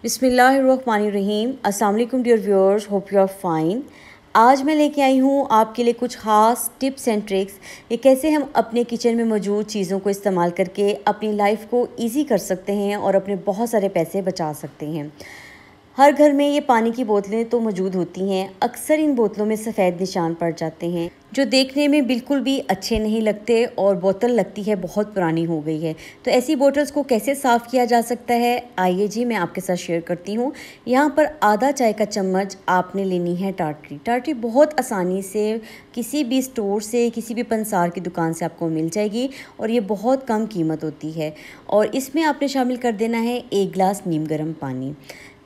बिस्मिल्लाहिर्रहमानिर्रहीम। अस्सलाम वालेकुम dear viewers, hope you are fine. आज मैं लेके आई हूँ आपके लिए कुछ ख़ास टिप्स एंड ट्रिक्स ये कैसे हम अपने किचन में मौजूद चीज़ों को इस्तेमाल करके अपनी लाइफ को इजी कर सकते हैं और अपने बहुत सारे पैसे बचा सकते हैं। हर घर में ये पानी की बोतलें तो मौजूद होती हैं। अक्सर इन बोतलों में सफ़ेद निशान पड़ जाते हैं जो देखने में बिल्कुल भी अच्छे नहीं लगते और बोतल लगती है बहुत पुरानी हो गई है। तो ऐसी बोतल्स को कैसे साफ़ किया जा सकता है, आइए जी मैं आपके साथ शेयर करती हूँ। यहाँ पर आधा चाय का चम्मच आपने लेनी है टाटरी। टाटरी बहुत आसानी से किसी भी स्टोर से, किसी भी पंसार की दुकान से आपको मिल जाएगी और ये बहुत कम कीमत होती है। और इसमें आपने शामिल कर देना है 1 गिलास नीम गर्म पानी।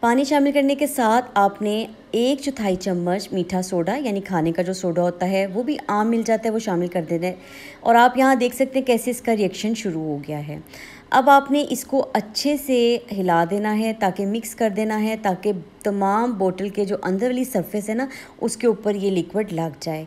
पानी शामिल करने के साथ आपने 1/4 चम्मच मीठा सोडा यानी खाने का जो सोडा होता है वो भी आम मिल जाता है, वो शामिल कर देना है। और आप यहाँ देख सकते हैं कैसे इसका रिएक्शन शुरू हो गया है। अब आपने इसको अच्छे से हिला देना है, ताकि मिक्स कर देना है, ताकि तमाम बोतल के जो अंदर वाली सरफेस है ना उसके ऊपर ये लिक्विड लग जाए।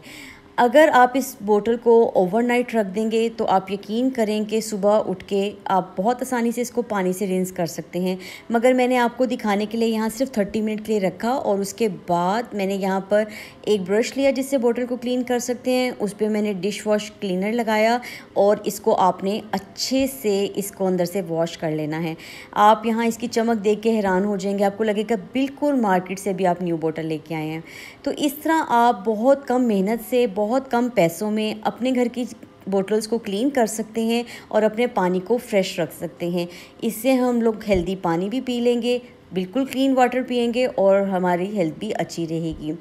अगर आप इस बोतल को ओवरनाइट रख देंगे तो आप यकीन करें कि सुबह उठ के आप बहुत आसानी से इसको पानी से रिंस कर सकते हैं। मगर मैंने आपको दिखाने के लिए यहाँ सिर्फ 30 मिनट के लिए रखा और उसके बाद मैंने यहाँ पर एक ब्रश लिया जिससे बोतल को क्लीन कर सकते हैं। उस पर मैंने डिश वॉश क्लीनर लगाया और इसको आपने अच्छे से इसको अंदर से वॉश कर लेना है। आप यहाँ इसकी चमक देख के हैरान हो जाएंगे, आपको लगेगा बिल्कुल मार्केट से भी आप न्यू बोतल लेके आए हैं। तो इस तरह आप बहुत कम मेहनत से, बहुत कम पैसों में अपने घर की बोटल्स को क्लीन कर सकते हैं और अपने पानी को फ्रेश रख सकते हैं। इससे हम लोग हेल्दी पानी भी पी लेंगे, बिल्कुल क्लीन वाटर पिएंगे और हमारी हेल्थ भी अच्छी रहेगी।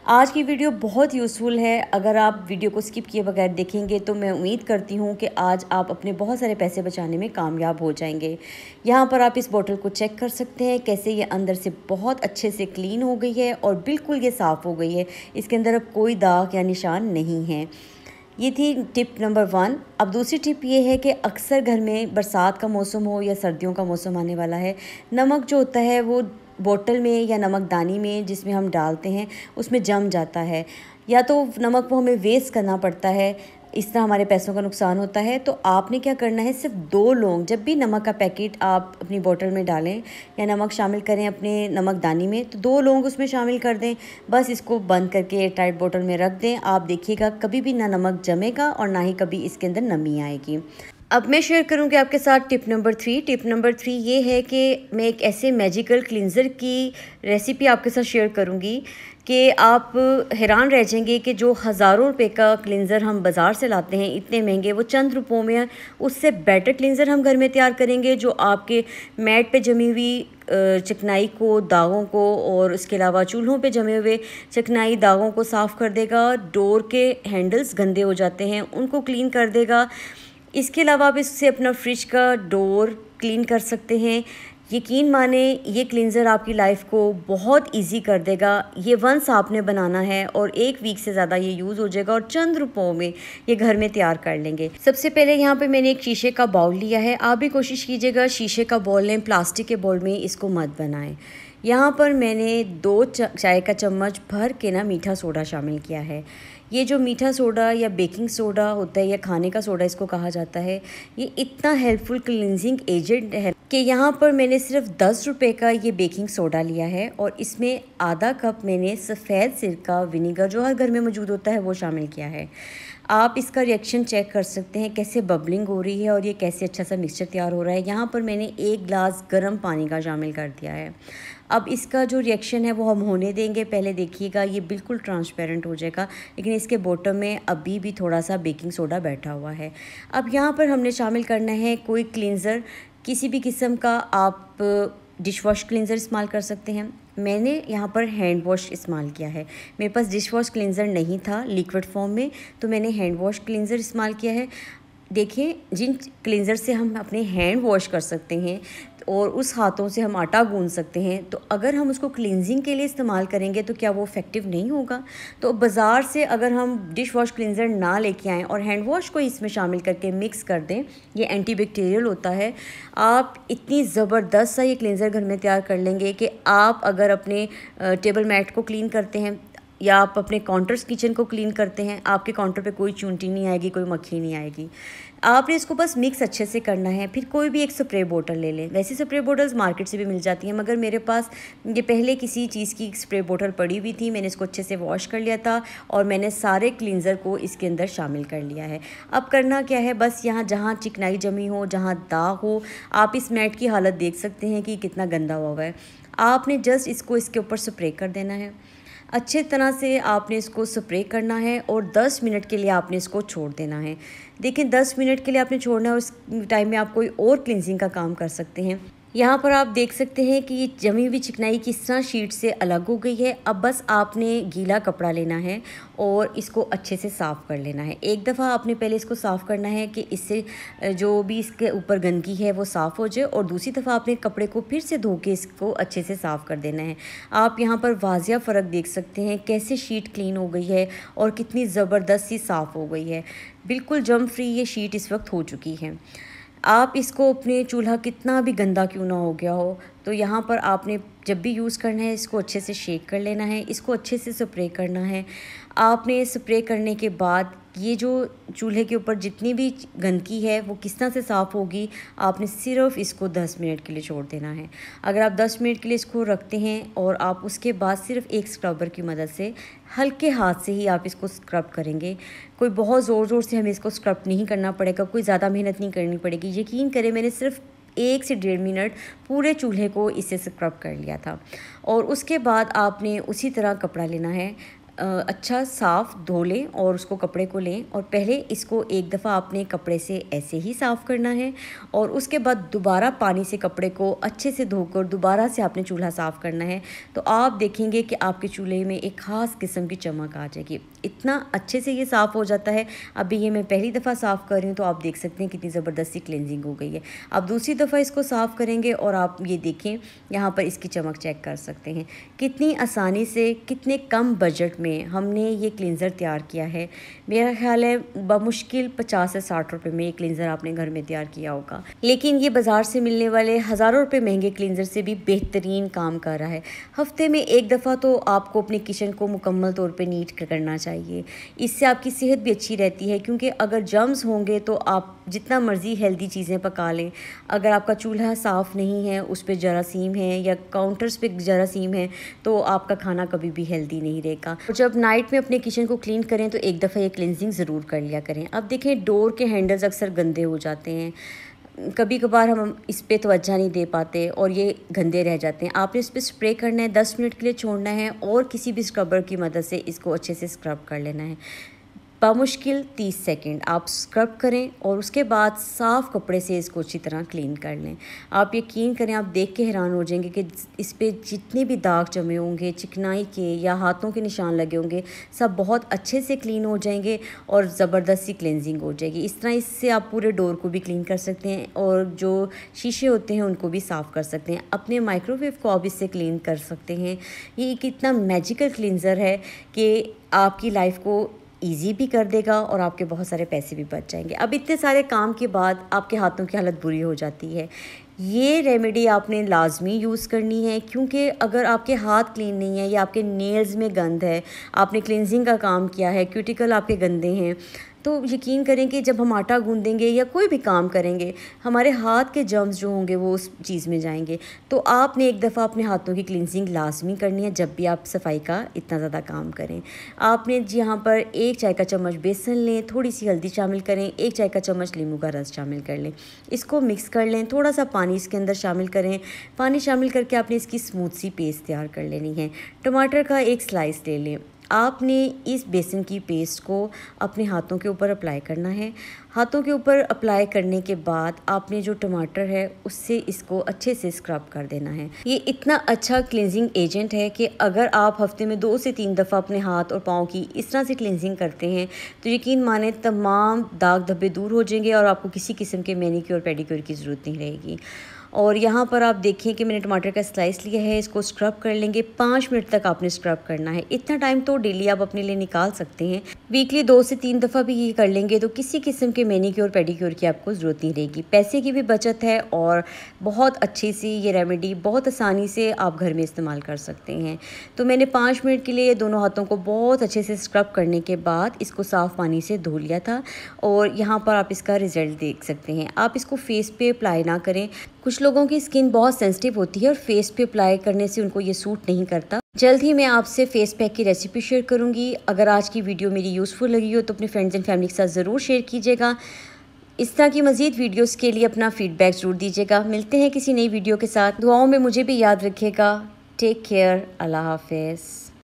आज की वीडियो बहुत यूज़फुल है। अगर आप वीडियो को स्किप किए बगैर देखेंगे तो मैं उम्मीद करती हूँ कि आज आप अपने बहुत सारे पैसे बचाने में कामयाब हो जाएंगे। यहाँ पर आप इस बोतल को चेक कर सकते हैं कैसे ये अंदर से बहुत अच्छे से क्लीन हो गई है और बिल्कुल ये साफ़ हो गई है। इसके अंदर अब कोई दाग या निशान नहीं है। ये थी टिप नंबर 1। अब दूसरी टिप ये है कि अक्सर घर में बरसात का मौसम हो या सर्दियों का मौसम आने वाला है, नमक जो होता है वो बोतल में या नमकदानी में जिसमें हम डालते हैं उसमें जम जाता है, या तो नमक को हमें वेस्ट करना पड़ता है। इस तरह हमारे पैसों का नुकसान होता है। तो आपने क्या करना है, सिर्फ 2 लौंग, जब भी नमक का पैकेट आप अपनी बोतल में डालें या नमक शामिल करें अपने नमकदानी में, तो 2 लौंग उसमें शामिल कर दें। बस इसको बंद करके एयरटाइट बोतल में रख दें। आप देखिएगा कभी भी ना नमक जमेगा और ना ही कभी इसके अंदर नमी आएगी। अब मैं शेयर करूंगी आपके साथ टिप नंबर 3। टिप नंबर 3 ये है कि मैं एक ऐसे मैजिकल क्लींज़र की रेसिपी आपके साथ शेयर करूंगी कि आप हैरान रह जाएंगे कि जो हज़ारों रुपए का क्लींज़र हम बाज़ार से लाते हैं इतने महंगे, वो चंद रुपयों में उससे बेटर क्लींज़र हम घर में तैयार करेंगे, जो आपके मैट पे जमी हुई चिकनाई को, दागों को और उसके अलावा चूल्हों पे जमे हुए चिकनाई दागों को साफ़ कर देगा। डोर के हैंडल्स गंदे हो जाते हैं उनको क्लीन कर देगा। इसके अलावा आप इससे अपना फ्रिज का डोर क्लीन कर सकते हैं। यकीन माने ये क्लींज़र आपकी लाइफ को बहुत इजी कर देगा। ये वंस आपने बनाना है और 1 वीक से ज़्यादा ये यूज़ हो जाएगा और चंद रुपयों में ये घर में तैयार कर लेंगे। सबसे पहले यहाँ पे मैंने एक शीशे का बाउल लिया है। आप भी कोशिश कीजिएगा शीशे का बाउल लें, प्लास्टिक के बाउल में इसको मत बनाएं। यहाँ पर मैंने 2 चाय का चम्मच भर के ना मीठा सोडा शामिल किया है। ये जो मीठा सोडा या बेकिंग सोडा होता है या खाने का सोडा इसको कहा जाता है, ये इतना हेल्पफुल क्लींजिंग एजेंट है कि यहाँ पर मैंने सिर्फ 10 रुपये का ये बेकिंग सोडा लिया है और इसमें आधा कप मैंने सफ़ेद सिरका विनीगर जो हर घर में मौजूद होता है वो शामिल किया है। आप इसका रिएक्शन चेक कर सकते हैं कैसे बबलिंग हो रही है और ये कैसे अच्छा सा मिक्सचर तैयार हो रहा है। यहाँ पर मैंने 1 गिलास गर्म पानी का शामिल कर दिया है। अब इसका जो रिएक्शन है वो हम होने देंगे। पहले देखिएगा ये बिल्कुल ट्रांसपेरेंट हो जाएगा, लेकिन इसके बॉटम में अभी भी थोड़ा सा बेकिंग सोडा बैठा हुआ है। अब यहाँ पर हमने शामिल करना है कोई क्लींज़र, किसी भी किस्म का आप डिश वॉश क्लींज़र इस्तेमाल कर सकते हैं। मैंने यहाँ पर हैंड वॉश इस्तेमाल किया है। मेरे पास डिश वॉश क्लींज़र नहीं था लिक्विड फॉर्म में, तो मैंने हैंड वॉश क्लींज़र इस्तेमाल किया है। देखिए, जिन क्लींज़र से हम अपने हैंड वॉश कर सकते हैं और उस हाथों से हम आटा गूंद सकते हैं, तो अगर हम उसको क्लींजिंग के लिए इस्तेमाल करेंगे तो क्या वो इफ़ेक्टिव नहीं होगा? तो बाज़ार से अगर हम डिश वॉश क्लींज़र ना लेके आएँ और हैंड वॉश को इसमें शामिल करके मिक्स कर दें, ये एंटीबैक्टीरियल होता है। आप इतनी ज़बरदस्त सा ये क्लींज़र घर में तैयार कर लेंगे कि आप अगर अपने टेबल मैट को क्लीन करते हैं, या आप अपने काउंटर्स किचन को क्लीन करते हैं, आपके काउंटर पे कोई चूंटी नहीं आएगी, कोई मक्खी नहीं आएगी। आपने इसको बस मिक्स अच्छे से करना है। फिर कोई भी एक स्प्रे बोतल ले लें। वैसे स्प्रे बोतल्स मार्केट से भी मिल जाती हैं, मगर मेरे पास ये पहले किसी चीज़ की स्प्रे बोतल पड़ी हुई थी। मैंने इसको अच्छे से वॉश कर लिया था और मैंने सारे क्लींजर को इसके अंदर शामिल कर लिया है। अब करना क्या है, बस यहाँ जहाँ चिकनाई जमी हो, जहाँ दाग हो, आप इस मैट की हालत देख सकते हैं कि कितना गंदा हुआ है। आपने जस्ट इसको इसके ऊपर स्प्रे कर देना है। अच्छे तरह से आपने इसको स्प्रे करना है और 10 मिनट के लिए आपने इसको छोड़ देना है। देखिए 10 मिनट के लिए आपने छोड़ना है और उस टाइम में आप कोई और क्लिनजिंग का काम कर सकते हैं। यहाँ पर आप देख सकते हैं कि ये जमी हुई चिकनाई किस तरह शीट से अलग हो गई है। अब बस आपने गीला कपड़ा लेना है और इसको अच्छे से साफ़ कर लेना है। एक दफ़ा आपने पहले इसको साफ़ करना है कि इससे जो भी इसके ऊपर गंदगी है वो साफ़ हो जाए, और दूसरी दफ़ा आपने कपड़े को फिर से धो के इसको अच्छे से साफ़ कर देना है। आप यहाँ पर वाज़िया फ़र्क देख सकते हैं कैसे शीट क्लीन हो गई है और कितनी ज़बरदस्त सी साफ़ हो गई है। बिल्कुल जम फ्री ये शीट इस वक्त हो चुकी है। आप इसको अपने चूल्हा कितना भी गंदा क्यों ना हो गया हो, तो यहाँ पर आपने जब भी यूज़ करना है इसको अच्छे से शेक कर लेना है, इसको अच्छे से स्प्रे करना है। आपने स्प्रे करने के बाद ये जो चूल्हे के ऊपर जितनी भी गंदगी है वो किस तरह से साफ़ होगी, आपने सिर्फ इसको 10 मिनट के लिए छोड़ देना है। अगर आप 10 मिनट के लिए इसको रखते हैं और आप उसके बाद सिर्फ एक स्क्रबर की मदद से हल्के हाथ से ही आप इसको स्क्रब करेंगे, कोई बहुत ज़ोर ज़ोर से हमें इसको स्क्रब नहीं करना पड़ेगा, कोई ज़्यादा मेहनत नहीं करनी पड़ेगी। यकीन करें मैंने सिर्फ 1 से 1.5 मिनट पूरे चूल्हे को इससे स्क्रब कर लिया था। और उसके बाद आपने उसी तरह कपड़ा लेना है, अच्छा साफ़ धो लें और उसको कपड़े को लें, और पहले इसको एक दफ़ा आपने कपड़े से ऐसे ही साफ़ करना है और उसके बाद दोबारा पानी से कपड़े को अच्छे से धोकर दोबारा से आपने चूल्हा साफ़ करना है। तो आप देखेंगे कि आपके चूल्हे में एक ख़ास किस्म की चमक आ जाएगी, इतना अच्छे से ये साफ़ हो जाता है। अभी ये मैं पहली दफ़ा साफ़ कर रही हूँ तो आप देख सकते हैं कितनी ज़बरदस्ती क्लिनजिंग हो गई है। आप दूसरी दफ़ा इसको साफ़ करेंगे और आप ये देखें यहाँ पर इसकी चमक चेक कर सकते हैं कितनी आसानी से, कितने कम बजट में हमने ये क्लींज़र तैयार किया है। मेरा ख्याल है बमुश्किल 50 से 60 रुपये में ये क्लींज़र आपने घर में तैयार किया होगा, लेकिन ये बाज़ार से मिलने वाले हज़ारों रुपये महंगे क्लींज़र से भी बेहतरीन काम कर रहा है। हफ्ते में एक दफ़ा तो आपको अपने किचन को मुकम्मल तौर पे नीट करना चाहिए, इससे आपकी सेहत भी अच्छी रहती है। क्योंकि अगर जर्म्स होंगे तो आप जितना मर्ज़ी हेल्दी चीज़ें पका लें, अगर आपका चूल्हा साफ़ नहीं है, उस पर जरासीम है या काउंटर्स पे जरासीम है, तो आपका खाना कभी भी हेल्दी नहीं रहेगा। जब नाइट में अपने किचन को क्लीन करें तो एक दफ़ा ये क्लिनजिंग ज़रूर कर लिया करें। अब देखें डोर के हैंडल्स अक्सर गंदे हो जाते हैं, कभी कभार हम इस पर तवज्जो नहीं दे पाते और ये गंदे रह जाते हैं। आपने इस पर स्प्रे करना है, 10 मिनट के लिए छोड़ना है और किसी भी स्क्रबर की मदद से इसको अच्छे से स्क्रब कर लेना है। बमुश्किल 30 सेकंड आप स्क्रब करें और उसके बाद साफ़ कपड़े से इसको अच्छी तरह क्लीन कर लें। आप यकीन करें, आप देख के हैरान हो जाएंगे कि इस पे जितने भी दाग जमे होंगे, चिकनाई के या हाथों के निशान लगे होंगे, सब बहुत अच्छे से क्लीन हो जाएंगे और ज़बरदस्त सी क्लिनजिंग हो जाएगी। इस तरह इससे आप पूरे डोर को भी क्लीन कर सकते हैं और जो शीशे होते हैं उनको भी साफ़ कर सकते हैं। अपने माइक्रोवेव को आप इससे क्लीन कर सकते हैं। ये एक इतना मैजिकल क्लींज़र है कि आपकी लाइफ को ईज़ी भी कर देगा और आपके बहुत सारे पैसे भी बच जाएंगे। अब इतने सारे काम के बाद आपके हाथों की हालत बुरी हो जाती है। ये रेमेडी आपने लाजमी यूज़ करनी है, क्योंकि अगर आपके हाथ क्लीन नहीं है या आपके नेल्स में गंद है, आपने क्लिनजिंग का काम किया है, क्यूटिकल आपके गंदे हैं, तो यकीन करें कि जब हम आटा गूंदेंगे या कोई भी काम करेंगे, हमारे हाथ के जर्म्स जो होंगे वो उस चीज़ में जाएंगे। तो आपने एक दफ़ा अपने हाथों की क्लिनजिंग लाजमी करनी है जब भी आप सफाई का इतना ज़्यादा काम करें। आपने यहाँ पर 1 चाय का चम्मच बेसन लें, थोड़ी सी हल्दी शामिल करें, 1 चाय का चम्मच नींबू का रस शामिल कर लें, इसको मिक्स कर लें, थोड़ा सा पानी इसके अंदर शामिल करें। पानी शामिल करके आपने इसकी स्मूथ सी पेस्ट तैयार कर लेनी है। टमाटर का 1 स्लाइस ले लें। आपने इस बेसन की पेस्ट को अपने हाथों के ऊपर अप्लाई करना है। हाथों के ऊपर अप्लाई करने के बाद आपने जो टमाटर है उससे इसको अच्छे से स्क्रब कर देना है। ये इतना अच्छा क्लिनजिंग एजेंट है कि अगर आप हफ्ते में 2 से 3 दफ़ा अपने हाथ और पाँव की इस तरह से क्लिनजिंग करते हैं तो यकीन माने तमाम दाग धब्बे दूर हो जाएंगे और आपको किसी किस्म के मैनीक्योर पेडिक्योर की ज़रूरत नहीं रहेगी। और यहाँ पर आप देखिए कि मैंने टमाटर का स्लाइस लिया है, इसको स्क्रब कर लेंगे। 5 मिनट तक आपने स्क्रब करना है। इतना टाइम तो डेली आप अपने लिए निकाल सकते हैं। वीकली 2 से 3 दफ़ा भी ये कर लेंगे तो किसी किस्म के मैनीक्योर पेडीक्योर की आपको ज़रूरत नहीं रहेगी। पैसे की भी बचत है और बहुत अच्छी सी ये रेमेडी बहुत आसानी से आप घर में इस्तेमाल कर सकते हैं। तो मैंने 5 मिनट के लिए दोनों हाथों को बहुत अच्छे से स्क्रब करने के बाद इसको साफ़ पानी से धो लिया था और यहाँ पर आप इसका रिज़ल्ट देख सकते हैं। आप इसको फेस पे अप्लाई ना करें। कुछ लोगों की स्किन बहुत सेंसिटिव होती है और फेस पे अप्लाई करने से उनको ये सूट नहीं करता। जल्द ही मैं आपसे फेस पैक की रेसिपी शेयर करूँगी। अगर आज की वीडियो मेरी यूज़फुल लगी हो तो अपने फ्रेंड्स एंड फैमिली के साथ ज़रूर शेयर कीजिएगा। इस तरह की मज़ीद वीडियोस के लिए अपना फ़ीडबैक ज़रूर दीजिएगा। मिलते हैं किसी नई वीडियो के साथ। दुआओं में मुझे भी याद रखिएगा। Take care. अल्लाह हाफ़िज़।